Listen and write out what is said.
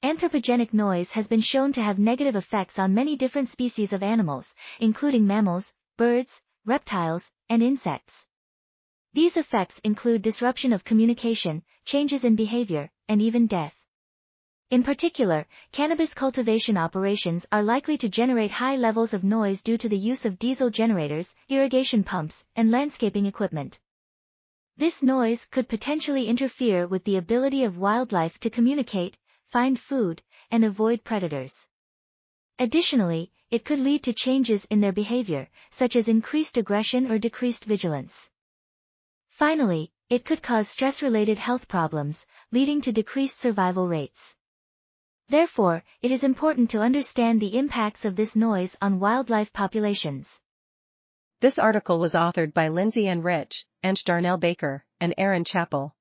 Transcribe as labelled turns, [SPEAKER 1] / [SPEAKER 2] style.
[SPEAKER 1] Anthropogenic noise has been shown to have negative effects on many different species of animals, including mammals, birds, reptiles, and insects. These effects include disruption of communication, changes in behavior, and even death. In particular, cannabis cultivation operations are likely to generate high levels of noise due to the use of diesel generators, irrigation pumps, and landscaping equipment. This noise could potentially interfere with the ability of wildlife to communicate, find food, and avoid predators. Additionally, it could lead to changes in their behavior, such as increased aggression or decreased vigilance. Finally, it could cause stress-related health problems, leading to decreased survival rates. Therefore, it is important to understand the impacts of this noise on wildlife populations.
[SPEAKER 2] This article was authored by Lindsey and Ange, Darnell, and Erin Chappell.